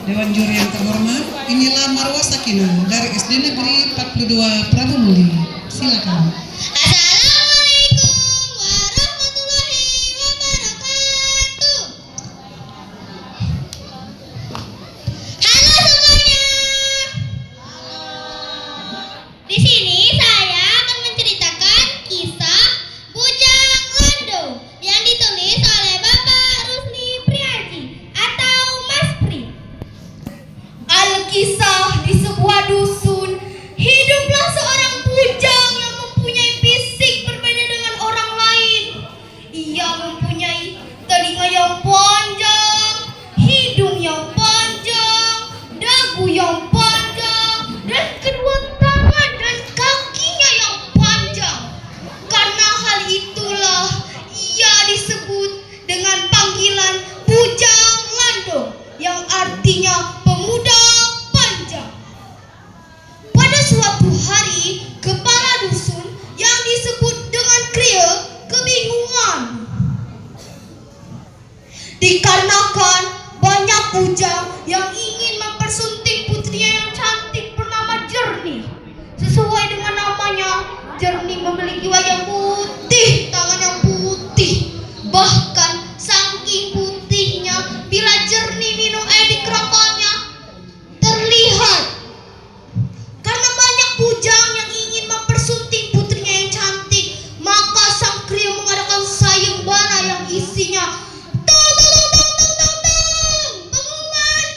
Dewan Juri yang terhormat, inilah Marwah Sakinah dari SD Negeri 42 Prabu Muli. Silakan. Assalamualaikum warahmatullahi wabarakatuh. Halo semuanya. Di sini saya akan menceritakan kisah Bujang Landung yang ditulis oleh Bapak Rusli Priaji atau Mas Pri. Alkisah di sebuah dusun, hiduplah seorang bujang yang mempunyai fisik berbeda dengan orang lain. Ia mempunyai telinga yang panjang, hidung yang panjang, dagu yang panjang, dan kedua tangan dan kakinya yang panjang. Karena hal itulah ia disebut dengan panggilan Bujang Landung, yang artinya pemuda panjang. Pada suatu hari, kepala dusun yang disebut dengan Kria kebingungan. Dikarenakan banyak bujang yang ingin mempersunting putrinya yang cantik bernama Jernih. Sesuai dengan namanya, Jernih memiliki wajah putih, tangan yang putih. Bahkan saking putihnya, bila Jernih minum air di kerongkongannya terlihat. Karena banyak bujang yang ingin mempersunting putrinya yang cantik, maka sang Kria mengadakan sayembara yang isinya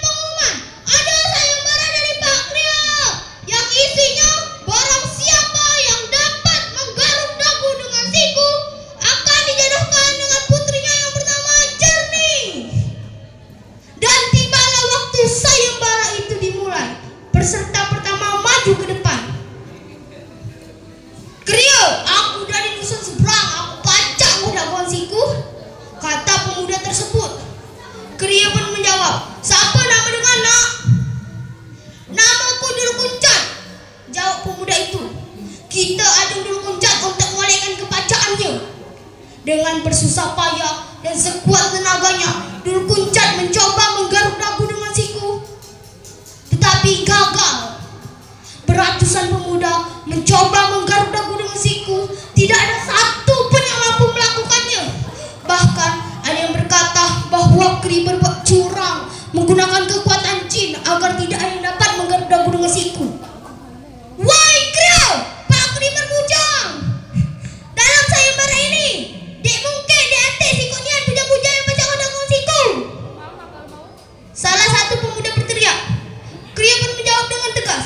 pengumuman, ada sayembara dari Pak Kria yang isinya barang siapa yang dapat menggaruk dagu dengan siku akan dijodohkan dengan putrinya yang bernama Jernih. Dan tibalah waktu sayembara itu dimulai. Peserta pertama maju ke depan. Kria, aku dari dusun seberang, aku pacak daguan siku, kata pemuda tersebut. Kria pun menjawab, siapa nama dengan nak? Namaku Dulu Kuncat, jawab pemuda itu. Kita adu Dulu Kuncat untuk mengalihkan kepacaannya. Dengan bersusah payah dan sekuat tenaganya, Dulu Kuncat mencoba menggaruk dagu dengan siku, tetapi gagal. Beratusan pemuda mencoba menggaruk dagu dengan siku, tidak ada satu pun yang mampu melakukannya. Bahkan ada yang berkata bahwa Kri berbuat curang, menggunakan kekuatan jin agar tidak ada yang dapat menggaruk dagu dengan siku. Wahai Kria, Pak Kri berbujang. Dalam sayembara ini, dek mungkin di atas sikutnya bujang-bujang yang pacaran dengan siku. Salah satu pemuda berteriak. Kria pun menjawab dengan tegas,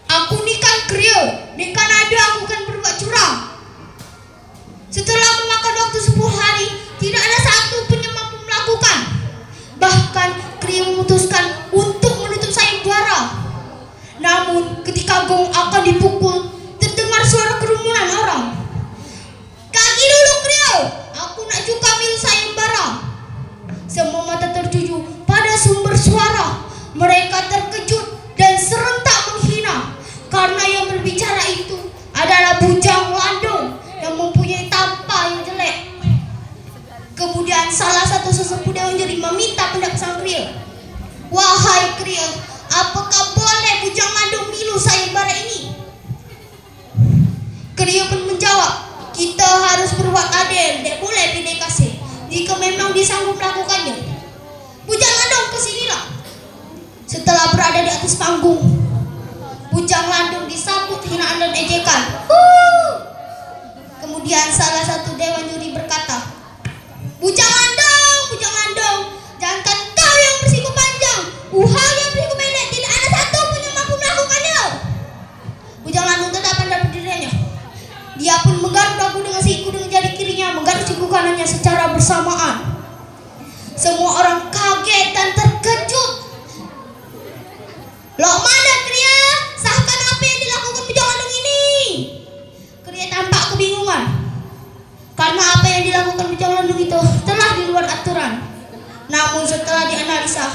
aku ni kan Kria, di Kanada aku kan berbuat curang. Setelah memakan waktu 10 hari, tidak ada satu pun yang mampu melakukan. Bahkan Kria memutuskan untuk menutup sayembara. Namun ketika gong akan dipukul, terdengar suara kerumunan orang. Kaki dulu Kria, aku nak juga milu sayembara. Semua mata tertuju pada sumber suara. Mereka terkejut dan serentak menghina, karena yang berbicara itu adalah Bujang Landung yang mempunyai tampang yang jelek. Kemudian salah satu sesepuh Dewan Juri meminta pendapat sang Kria. Wahai Kria, apakah boleh Bujang Landung milu sayembara ini? Kria pun menjawab, kita harus berbuat adil, tidak boleh pilih kasih. Jika memang disanggup melakukannya, Bujang Landung kesinilah. Setelah berada di atas panggung, Bujang Landung disambut hinaan dan ejekan. Kemudian salah satu Dewan Juri berkata, Bujang Landung, jangankan kau yang bersiku panjang, uhal yang bersiku pendek, tidak ada satu pun yang mampu melakukannya. Bujang Landung tetap pada pendiriannya. Dia pun menggaruk dagu dengan siku dengan jari kirinya, menggaruk siku kanannya secara bersamaan. Semua orang kaget dan terkejut. Loh, mana Kria? Sahkan apa yang dilakukan Bujang Landung ini? Kria tampak kebingungan, karena apa yang dilakukan Bujang Landung itu telah di luar aturan. Namun setelah dianalisa,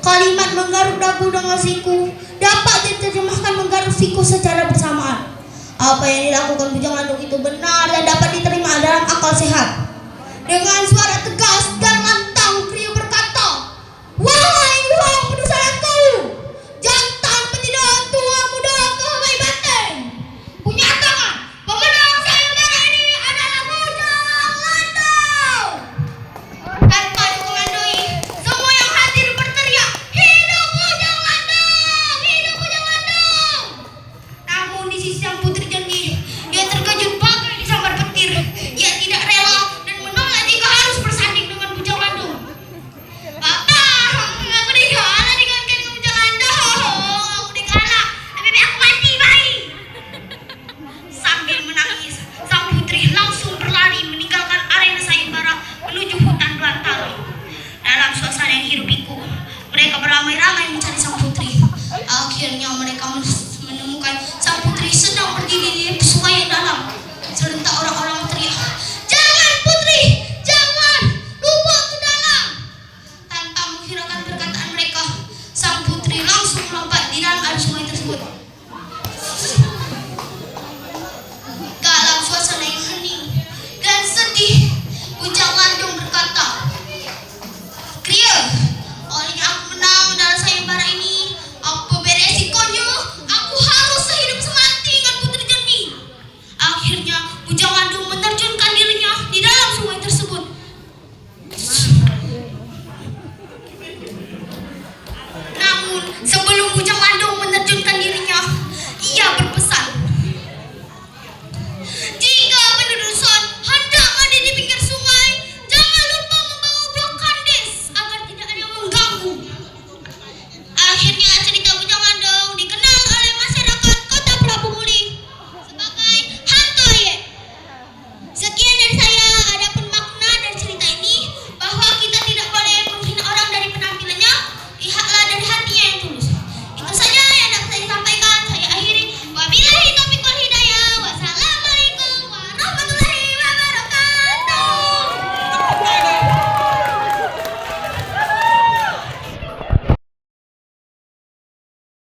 kalimat menggaruk dagu dengan siku dapat diterjemahkan menggaruk siku secara bersamaan. Apa yang dilakukan Bujang Landung itu benar dan dapat diterima dalam akal sehat. Dengan suara tegas dan lantang, Kria berkata, "Wahai pendusaanku, Sebelum ujang